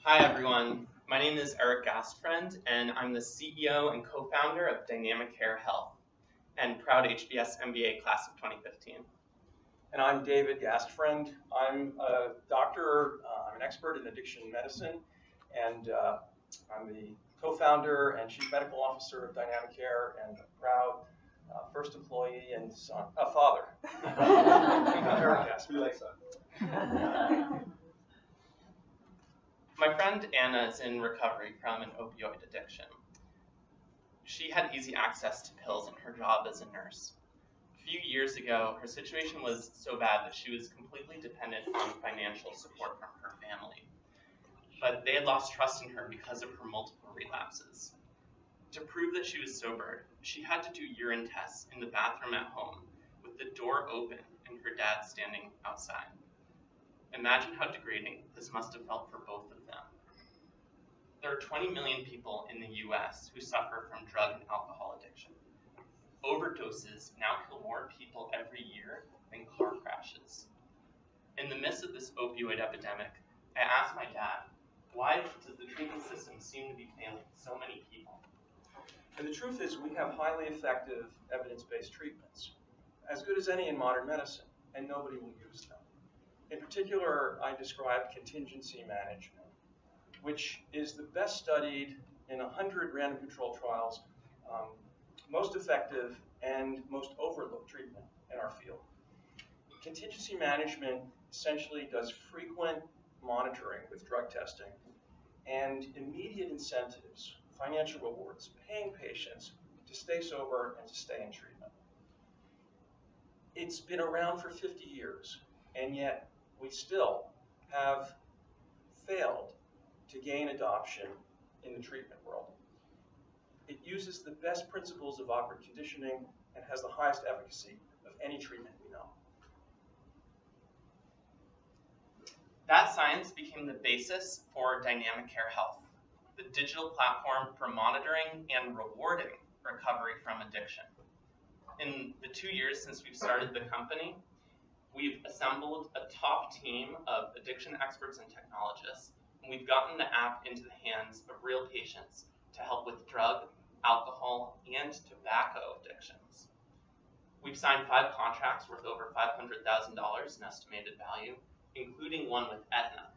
Hi everyone, my name is Eric Gastfriend and I'm the CEO and co-founder of Dynamic Care Health and proud HBS MBA class of 2015. And I'm David Gastfriend. I'm a doctor, I'm an expert in addiction medicine, and I'm the co-founder and chief medical officer of Dynamic Care and a proud first employee and father. Eric Gastfriend. My friend Anna is in recovery from an opioid addiction. She had easy access to pills in her job as a nurse. A few years ago, her situation was so bad that she was completely dependent on financial support from her family. But they had lost trust in her because of her multiple relapses. To prove that she was sober, she had to do urine tests in the bathroom at home with the door open and her dad standing outside. Imagine how degrading this must have felt for both of them. There are 20 million people in the US who suffer from drug and alcohol addiction. Overdoses now kill more people every year than car crashes. In the midst of this opioid epidemic, I asked my dad, why does the treatment system seem to be failing so many people? And the truth is we have highly effective evidence-based treatments, as good as any in modern medicine, and nobody will use them. In particular, I described contingency management, which is the best studied in 100 random controlled trials, most effective and most overlooked treatment in our field. Contingency management essentially does frequent monitoring with drug testing and immediate incentives, financial rewards, paying patients to stay sober and to stay in treatment. It's been around for 50 years, and yet we still have failed to gain adoption in the treatment world. It uses the best principles of operant conditioning and has the highest efficacy of any treatment we know. That science became the basis for Dynamic Care Health, the digital platform for monitoring and rewarding recovery from addiction. In the 2 years since we've started the company, we've assembled a top team of addiction experts and technologists, and we've gotten the app into the hands of real patients to help with drug, alcohol, and tobacco addictions. We've signed 5 contracts worth over $500,000 in estimated value, including one with Aetna,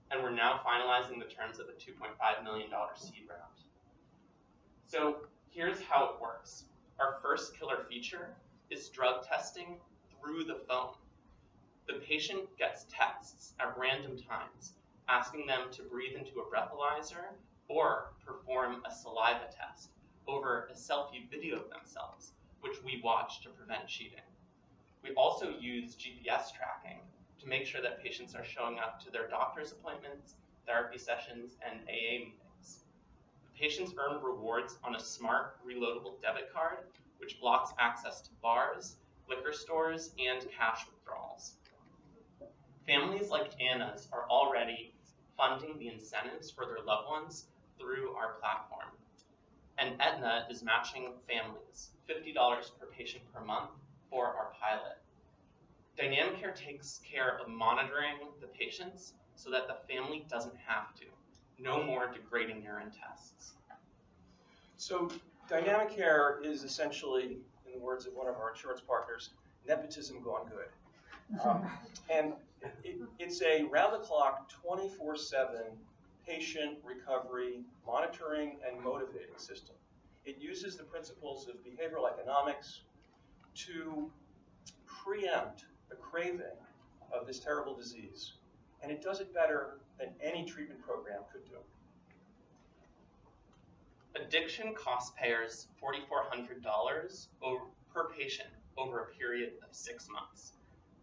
and we're now finalizing the terms of a $2.5 million seed round. So here's how it works. Our first killer feature is drug testing through the phone. The patient gets texts at random times asking them to breathe into a breathalyzer or perform a saliva test over a selfie video of themselves, which we watch to prevent cheating. We also use GPS tracking to make sure that patients are showing up to their doctor's appointments, therapy sessions, and AA meetings. Patients earn rewards on a smart reloadable debit card, which blocks access to bars, liquor stores, and cash withdrawals. Families like Anna's are already funding the incentives for their loved ones through our platform. And Aetna is matching families $50 per patient per month for our pilot. Dynamic Care takes care of monitoring the patients so that the family doesn't have to. No more degrading urine tests. So Dynamic Care is essentially, in the words of one of our insurance partners, nepotism gone good. And it's a round-the-clock, 24/7 patient recovery monitoring and motivating system. It uses the principles of behavioral economics to preempt the craving of this terrible disease. And it does it better than any treatment program could do. Addiction costs payers $4,400 per patient over a period of 6 months.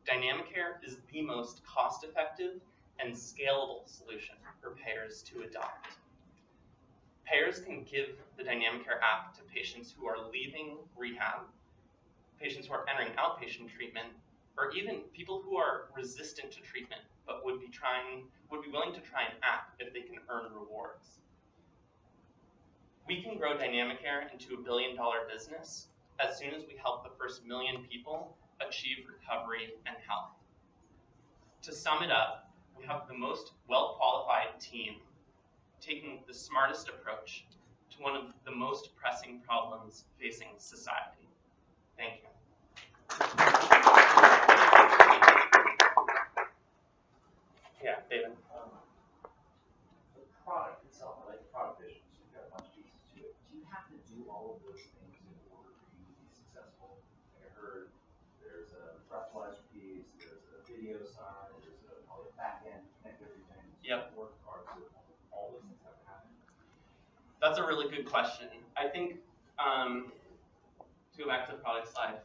Dynamic Care is the most cost-effective and scalable solution for payers to adopt. Payers can give the Dynamic Care app to patients who are leaving rehab, patients who are entering outpatient treatment, or even people who are resistant to treatment but would be willing to try an app if they can earn rewards. We can grow Dynamic Care into a $1 billion business as soon as we help the first 1 million people achieve recovery and health. To sum it up, we have the most well-qualified team taking the smartest approach to one of the most pressing problems facing society. Thank you. Yeah, David. The product itself, I like the product vision, so you've got a bunch of pieces to it. Do you have to do all of those things in order for you to be successful? Like I heard there's a breathalyzer piece, there's a video side, there's probably a back end to connect everything. Yep. Work hard so all those things have to happen. That's a really good question. I think, to go back to the product slide,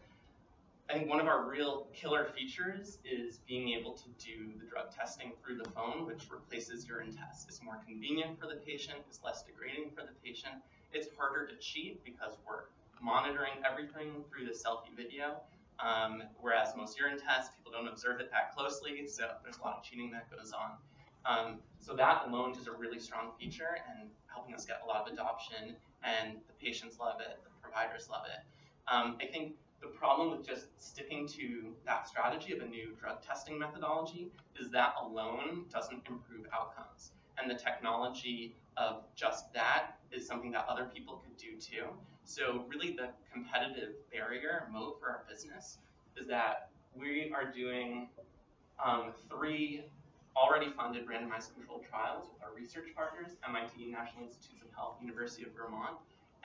I think one of our real killer features is being able to do the drug testing through the phone, which replaces urine tests. It's more convenient for the patient, it's less degrading for the patient. It's harder to cheat because we're monitoring everything through the selfie video, whereas most urine tests, people don't observe it that closely, so there's a lot of cheating that goes on. So that alone is a really strong feature and helping us get a lot of adoption, and the patients love it, the providers love it. I think the problem with just sticking to that strategy of a new drug testing methodology is that alone doesn't improve outcomes. And the technology of just that is something that other people could do too. So really the competitive barrier moat for our business is that we are doing 3 already funded randomized controlled trials with our research partners, MIT, National Institutes of Health, University of Vermont,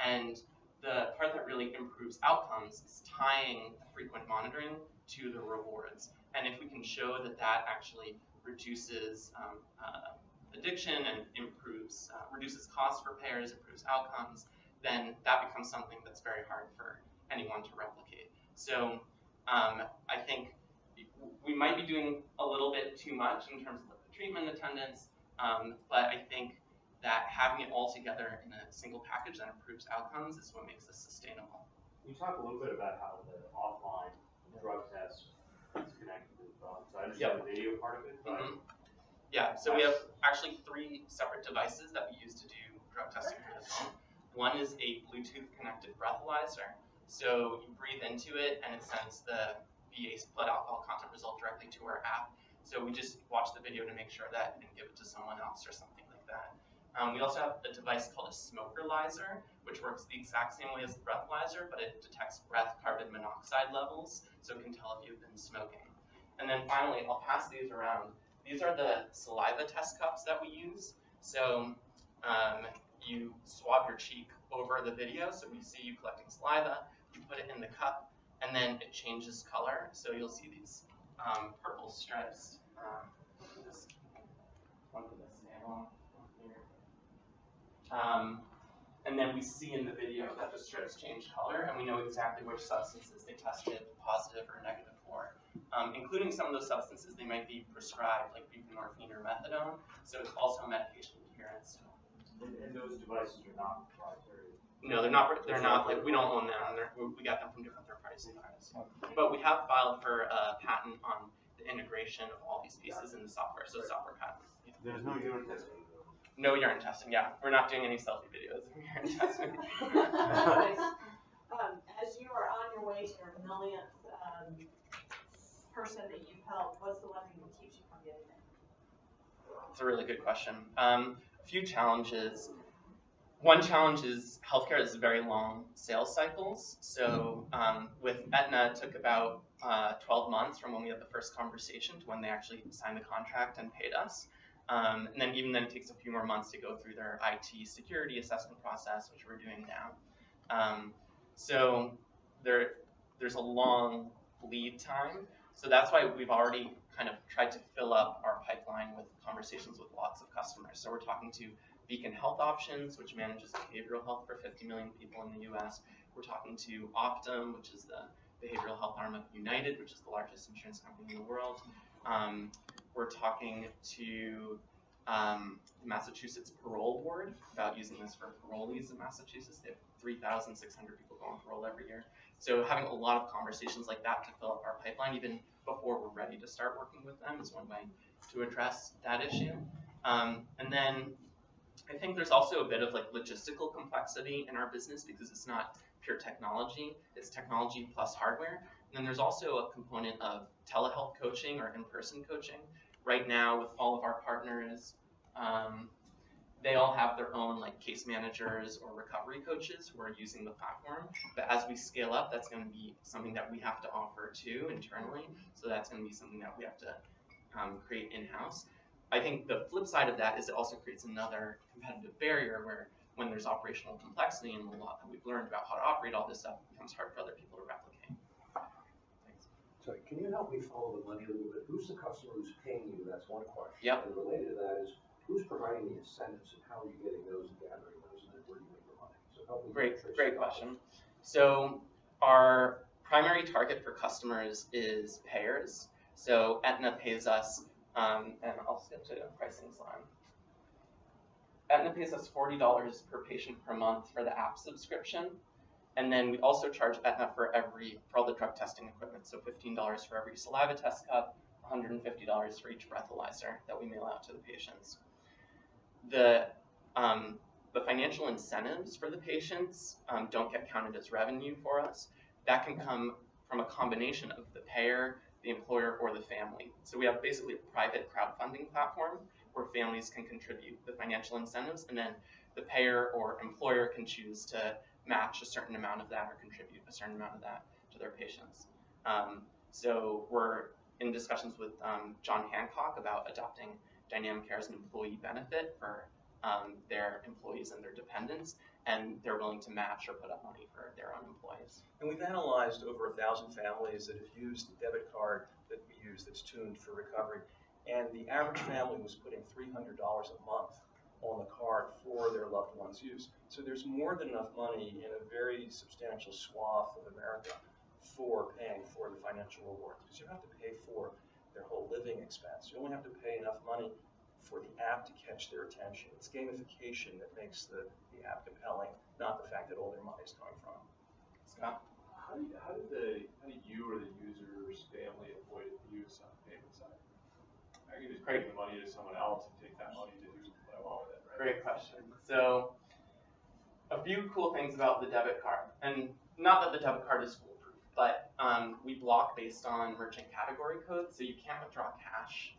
and the part that really improves outcomes is tying frequent monitoring to the rewards. And if we can show that that actually reduces addiction and improves, reduces costs for payers, improves outcomes, then that becomes something that's very hard for anyone to replicate. So I think we might be doing a little bit too much in terms of the treatment attendance, but I think that having it all together in a single package that improves outcomes is what makes this sustainable. Can you talk a little bit about how the offline drug test is connected to the phone? So I understand the video part of it, but yeah, so we have actually 3 separate devices that we use to do drug testing through the phone. One is a Bluetooth connected breathalyzer. So you breathe into it and it sends the VA blood alcohol content result directly to our app. So we just watch the video to make sure that you didn't give it to someone else or something like that. We also have a device called a smokerlizer, which works the exact same way as the breathalyzer, but it detects breath carbon monoxide levels, so it can tell if you've been smoking. And then finally, I'll pass these around. These are the saliva test cups that we use. So you swab your cheek over the video, so we see you collecting saliva, you put it in the cup, and then it changes color. So you'll see these purple stripes. Just one for the sample here. And then we see in the video that the strips change color, and we know exactly which substances they tested positive or negative for, including some of those substances they might be prescribed, like buprenorphine or methadone. So it's also medication adherence. and those devices are not proprietary. No, they're not. They're not. Like, we don't own them. We got them from different third-party suppliers. But we have filed for a patent on the integration of all these pieces in the software. So software patent. Yeah. There's no urine testing. No urine testing. Yeah, we're not doing any selfie videos of urine testing. As you are on your way to your millionth person that you've helped, what's the one thing that keeps you from getting there? It's a really good question. A few challenges. One challenge is healthcare is very long sales cycles. So with Aetna, it took about 12 months from when we had the first conversation to when they actually signed the contract and paid us. And then even then it takes a few more months to go through their IT security assessment process, which we're doing now. So there's a long lead time. So that's why we've already kind of tried to fill up our pipeline with conversations with lots of customers. So we're talking to Beacon Health Options, which manages behavioral health for 50 million people in the US. We're talking to Optum, which is the behavioral health arm of United, which is the largest insurance company in the world. We're talking to the Massachusetts Parole Board about using this for parolees in Massachusetts. They have 3,600 people go on parole every year. So having a lot of conversations like that to fill up our pipeline, even before we're ready to start working with them, is one way to address that issue. And then I think there's also a bit of like logistical complexity in our business because it's not pure technology, it's technology plus hardware. And then there's also a component of telehealth coaching or in-person coaching. Right now with all of our partners, they all have their own like case managers or recovery coaches who are using the platform. But as we scale up, that's going to be something that we have to offer too internally. So that's going to be something that we have to create in-house. I think the flip side of that is it also creates another competitive barrier where when there's operational complexity and a lot that we've learned about how to operate all this stuff, it becomes hard for other people to replicate. Thanks. So can you help me follow the money a little bit? Who's the customer who's paying you? That's one question. Yep. And related to that is, who's providing the incentives and how are you getting those and gathering those and then where do you make your money? So help me. Great question. So our primary target for customers is payers. So Aetna pays us, and I'll skip to the pricing slide. Aetna pays us $40 per patient per month for the app subscription. And then we also charge Aetna for all the drug testing equipment. So $15 for every saliva test cup, $150 for each breathalyzer that we mail out to the patients. The financial incentives for the patients don't get counted as revenue for us. That can come from a combination of the payer, the employer, or the family. So we have basically a private crowdfunding platform where families can contribute the financial incentives, and then the payer or employer can choose to match a certain amount of that or contribute a certain amount of that to their patients. So we're in discussions with John Hancock about adopting dynamic care as an employee benefit for their employees and their dependents, and they're willing to match or put up money for their own employees. And we've analyzed over 1,000 families that have used the debit card that we use that's tuned for recovery. And the average family was putting $300 a month on the card for their loved one's use. So there's more than enough money in a very substantial swath of America for paying for the financial rewards. Because you don't have to pay for their whole living expense. You only have to pay enough money for the app to catch their attention. It's gamification that makes the app compelling, not the fact that all their money is coming from. Scott? How do you or the user's family avoid abuse on the payment side? I can just pay the money to someone else and take that money to do what I want with it, right? Great question. So a few cool things about the debit card, and not that the debit card is foolproof, but we block based on merchant category codes, so you can't withdraw cash.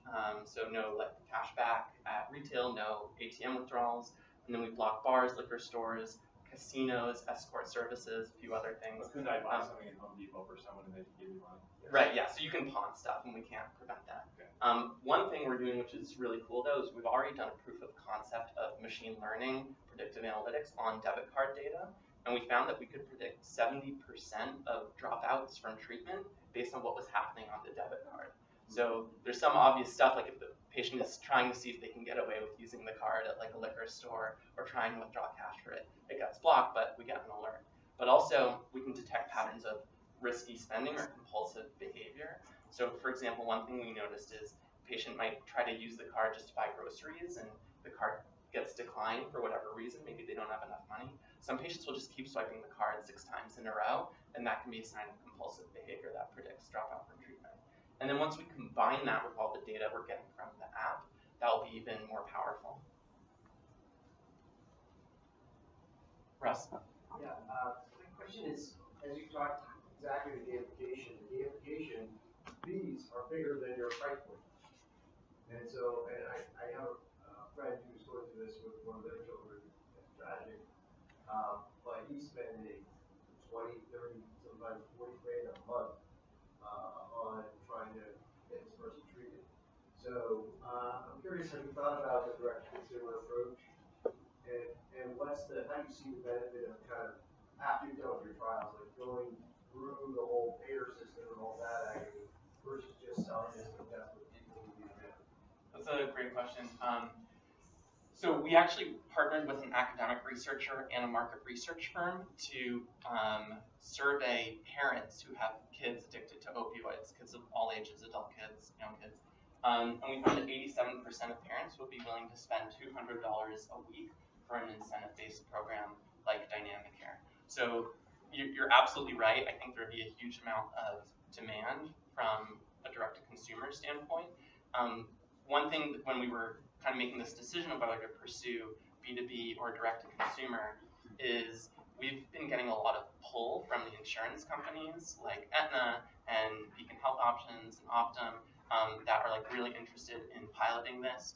So no like cash back at retail, no ATM withdrawals, and then we block bars, liquor stores, casinos, escort services, a few other things. But couldn't I buy something at Home Depot for someone and they could give me money? Right, yeah, so you can pawn stuff and we can't prevent that. Okay. One thing we're doing, which is really cool though, is we've already done a proof of concept of machine learning, predictive analytics on debit card data, and we found that we could predict 70% of dropouts from treatment based on what was happening on the debit card. So there's some obvious stuff, like if the patient is trying to see if they can get away with using the card at like a liquor store or trying to withdraw cash for it, it gets blocked, but we get an alert. But also, we can detect patterns of risky spending or compulsive behavior. So for example, one thing we noticed is a patient might try to use the card just to buy groceries and the card gets declined for whatever reason, maybe they don't have enough money. Some patients will just keep swiping the card 6 times in a row, and that can be a sign of compulsive behavior that predicts dropout from treatment. And then once we combine that with all the data we're getting from the app, that will be even more powerful. Russ? Yeah, my question is, as you talked exactly the gamification fees are bigger than your price point. And so, and I have a friend who's going through this with one of their children. It's tragic. But he's spending 20, 30, sometimes 40 grand a month on trying to get this person treated. So I'm curious, have you thought about the direct-to-consumer approach? And how do you see the benefit of kind of, after you've done with your trials, like going through the whole payer system and all that agony versus just selling this to that's what people would be doing? That's a great question. So we actually partnered with an academic researcher and a market research firm to survey parents who have kids addicted to opioids, kids of all ages, adult kids, young kids. And we found that 87% of parents would be willing to spend $200 a week for an incentive-based program like Dynamic Care. So you're absolutely right. I think there would be a huge amount of demand from a direct-to-consumer standpoint. One thing that when we were kind of making this decision of whether to pursue B2B or direct-to-consumer is we've been getting a lot of pull from the insurance companies like Aetna and Beacon Health Options and Optum that are like really interested in piloting this.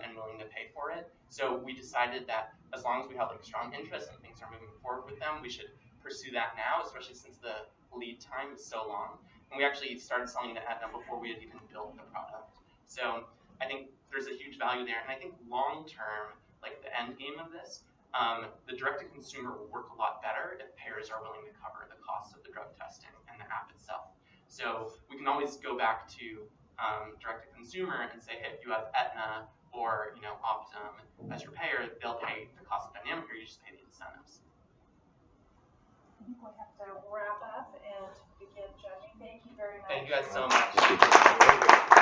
and willing to pay for it. So we decided that as long as we have like strong interest and things are moving forward with them, we should pursue that now, especially since the lead time is so long. And we actually started selling to Aetna before we had even built the product. So I think there's a huge value there. And I think long term, like the end game of this, the direct-to-consumer will work a lot better if payers are willing to cover the cost of the drug testing and the app itself. So we can always go back to direct-to-consumer and say, hey, if you have Aetna or Optum as your payer, they'll pay the cost of dynamic, or you just pay the incentives. I think we have to wrap up and begin judging. Thank you very much. Thank you guys so much.